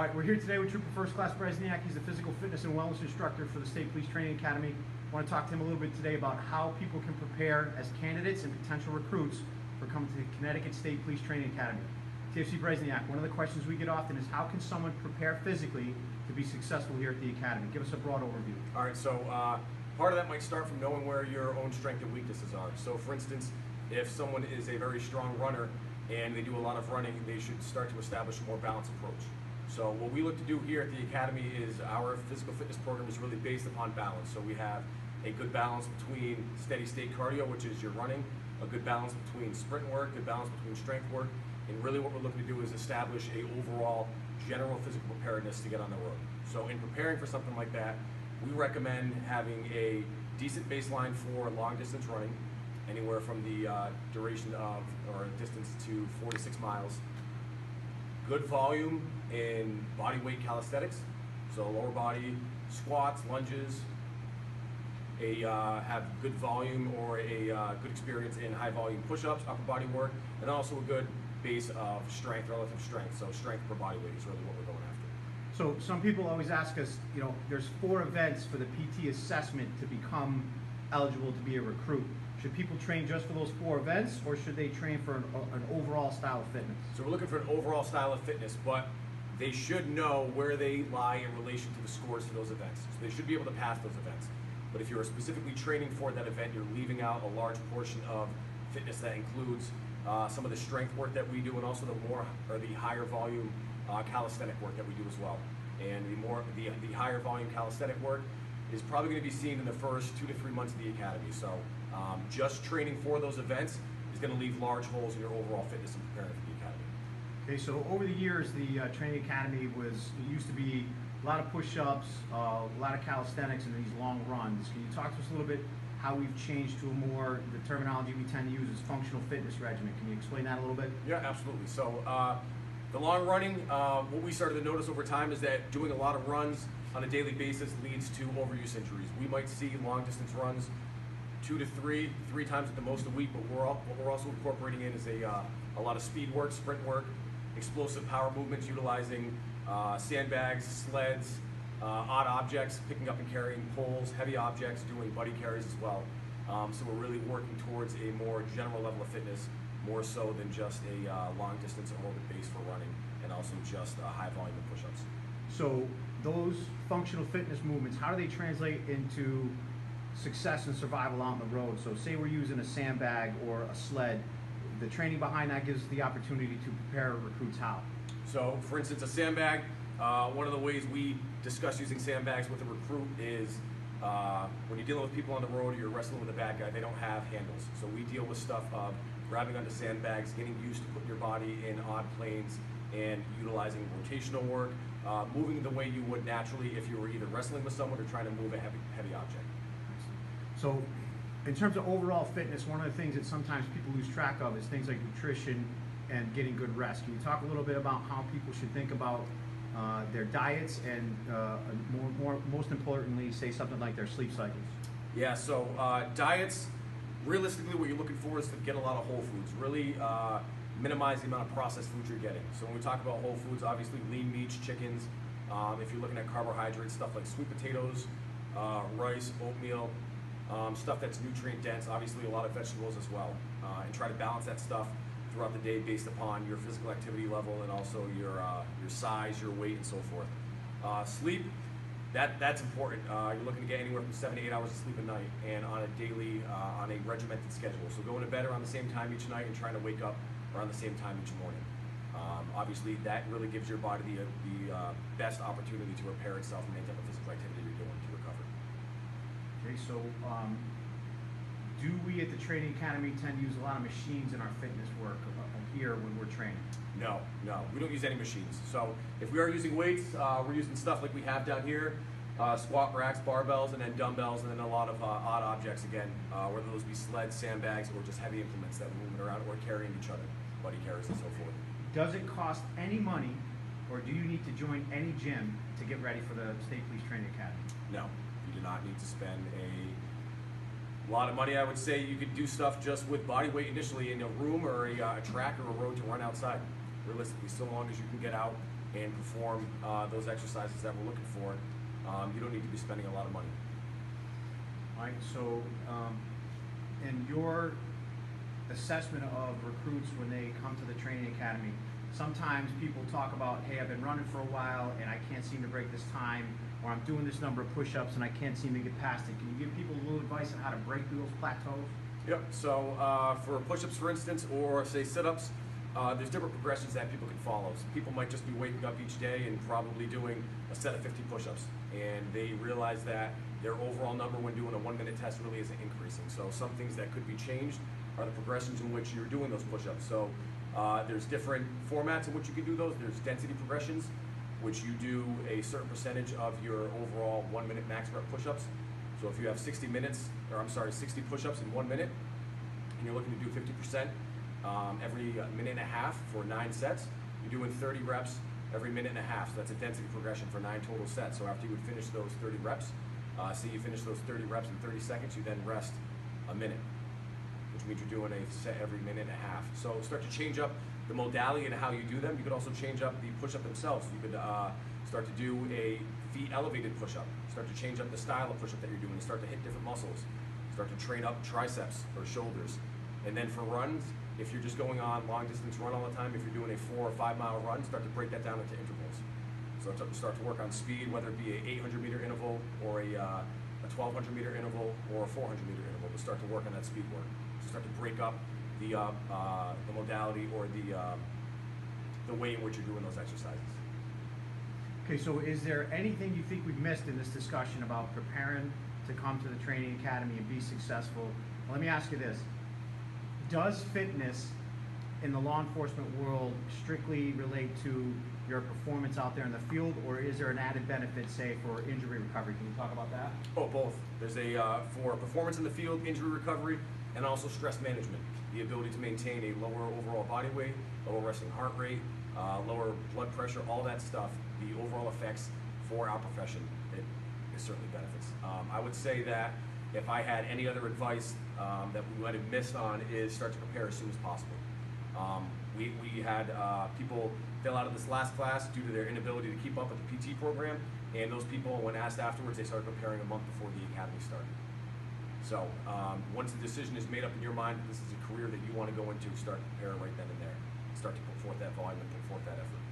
right, we're here today with Trooper First Class Bresniak. He's the physical fitness and wellness instructor for the State Police Training Academy. I want to talk to him a little bit today about how people can prepare as candidates and potential recruits for coming to the Connecticut State Police Training Academy. TFC Bresniak, one of the questions we get often is how can someone prepare physically to be successful here at the Academy? Give us a broad overview. All right, so part of that might start from knowing where your own strengths and weaknesses are. So for instance, if someone is a very strong runner and they do a lot of running, they should start to establish a more balanced approach. So what we look to do here at the Academy is our physical fitness program is really based upon balance. So we have a good balance between steady state cardio, which is your running, a good balance between sprint work, good balance between strength work, and really what we're looking to do is establish a overall general physical preparedness to get on the road. So in preparing for something like that, we recommend having a decent baseline for long distance running, anywhere from the duration of or distance to 4 to 6 miles. Good volume in body weight calisthenics, so lower body squats, lunges. Have good volume or a good experience in high volume push-ups, upper body work, and also a good base of strength, relative strength. So strength per body weight is really what we're going after. So some people always ask us, you know, there's 4 events for the PT assessment to become eligible to be a recruit. Should people train just for those 4 events, or should they train for an overall style of fitness? So we're looking for an overall style of fitness, but they should know where they lie in relation to the scores to those events. So they should be able to pass those events. But if you're specifically training for that event, you're leaving out a large portion of fitness that includes some of the strength work that we do, and also the higher volume calisthenic work that we do as well. And the higher volume calisthenic work is probably going to be seen in the first 2 to 3 months of the Academy. So just training for those events is going to leave large holes in your overall fitness and preparing for the Academy. Okay, so over the years, the Training Academy used to be a lot of push-ups, a lot of calisthenics, and these long runs. Can you talk to us a little bit how we've changed to a more, the terminology we tend to use is functional fitness regimen? Can you explain that a little bit? Yeah, absolutely. So the long running, what we started to notice over time is that doing a lot of runs on a daily basis leads to overuse injuries. We might see long distance runs 2 to 3 times at the most a week, but what we're also incorporating in is a lot of speed work, sprint work, explosive power movements utilizing sandbags, sleds, odd objects, picking up and carrying poles, heavy objects, doing buddy carries as well. So we're really working towards a more general level of fitness, more so than just a long distance aerobic base for running, and also just high volume of push-ups. So those functional fitness movements, how do they translate into success and survival out on the road? So say we're using a sandbag or a sled, the training behind that gives us the opportunity to prepare recruits how? So for instance, a sandbag, one of the ways we discuss using sandbags with a recruit is when you're dealing with people on the road or you're wrestling with a bad guy, they don't have handles. So we deal with stuff of grabbing onto sandbags, getting used to putting your body in odd planes, and utilizing rotational work, moving the way you would naturally if you were either wrestling with someone or trying to move a heavy object. So in terms of overall fitness, one of the things that sometimes people lose track of is things like nutrition and getting good rest. Can you talk a little bit about how people should think about their diets and most importantly, say something like their sleep cycles? Yeah, so diets, realistically what you're looking for is to get a lot of whole foods, really minimize the amount of processed foods you're getting. So when we talk about whole foods, obviously lean meats, chickens, if you're looking at carbohydrates, stuff like sweet potatoes, rice, oatmeal, stuff that's nutrient dense, obviously a lot of vegetables as well, and try to balance that stuff throughout the day based upon your physical activity level and also your size, your weight, and so forth. Sleep, that's important. You're looking to get anywhere from 7 to 8 hours of sleep a night, and on a daily, on a regimented schedule. So going to bed around the same time each night and trying to wake up around the same time each morning. Obviously, that really gives your body the best opportunity to repair itself from any type of physical activity you're doing to recover. Okay, so do we at the Training Academy tend to use a lot of machines in our fitness work here when we're training? No, we don't use any machines. So if we are using weights, we're using stuff like we have down here, squat racks, barbells, and then dumbbells, and then a lot of odd objects again, whether those be sleds, sandbags, or just heavy implements that we're moving around or carrying each other, buddy carries and so forth. Does it cost any money, or do you need to join any gym to get ready for the State Police Training Academy? No, you do not need to spend a lot of money. I would say you could do stuff just with body weight initially in a room or a track or a road to run outside, realistically, so long as you can get out and perform those exercises that we're looking for, you don't need to be spending a lot of money. All right, so in your assessment of recruits when they come to the training academy, sometimes people talk about, hey, I've been running for a while and I can't seem to break this time, or I'm doing this number of push-ups and I can't seem to get past it. Can you give people a little advice on how to break through those plateaus? Yep, so for push-ups, for instance, or say sit-ups, there's different progressions that people can follow. So people might just be waking up each day and probably doing a set of 50 push-ups, and they realize that their overall number when doing a 1-minute test really isn't increasing. So some things that could be changed are the progressions in which you're doing those push-ups. So there's different formats in which you can do those. There's density progressions, which you do a certain percentage of your overall 1-minute max rep push-ups. So if you have 60 push-ups in 1 minute, and you're looking to do 50% every minute and a half for 9 sets, you're doing 30 reps every minute and a half. So that's a density progression for 9 total sets. So after you would finish those 30 reps, say you finish those 30 reps in 30 seconds, you then rest a minute, which means you're doing a set every minute and a half. So start to change up the modality and how you do them. You could also change up the push-up themselves. You could start to do a feet elevated push-up. Start to change up the style of push-up that you're doing and start to hit different muscles. Start to train up triceps or shoulders. And then for runs, if you're just going on long distance run all the time, if you're doing a 4 or 5 mile run, start to break that down into intervals. So start to work on speed, whether it be a 800 meter interval or a 1200 meter interval or a 400 meter interval, to start to work on that speed work. So start to break up the modality or the way in which you're doing those exercises. Okay, so is there anything you think we've missed in this discussion about preparing to come to the training academy and be successful? Let me ask you this. Does fitness in the law enforcement world strictly relate to your performance out there in the field, or is there an added benefit, say, for injury recovery? Can you talk about that? Oh, both. There's a, for performance in the field, injury recovery, and also stress management. The ability to maintain a lower overall body weight, lower resting heart rate, lower blood pressure, all that stuff, the overall effects for our profession, it certainly benefits. I would say that if I had any other advice that we might have missed on is start to prepare as soon as possible. We had people fail out of this last class due to their inability to keep up with the PT program, and those people, when asked afterwards, they started preparing a month before the academy started. So once the decision is made up in your mind that this is a career that you want to go into, start to prepare right then and there. Start to put forth that volume and put forth that effort.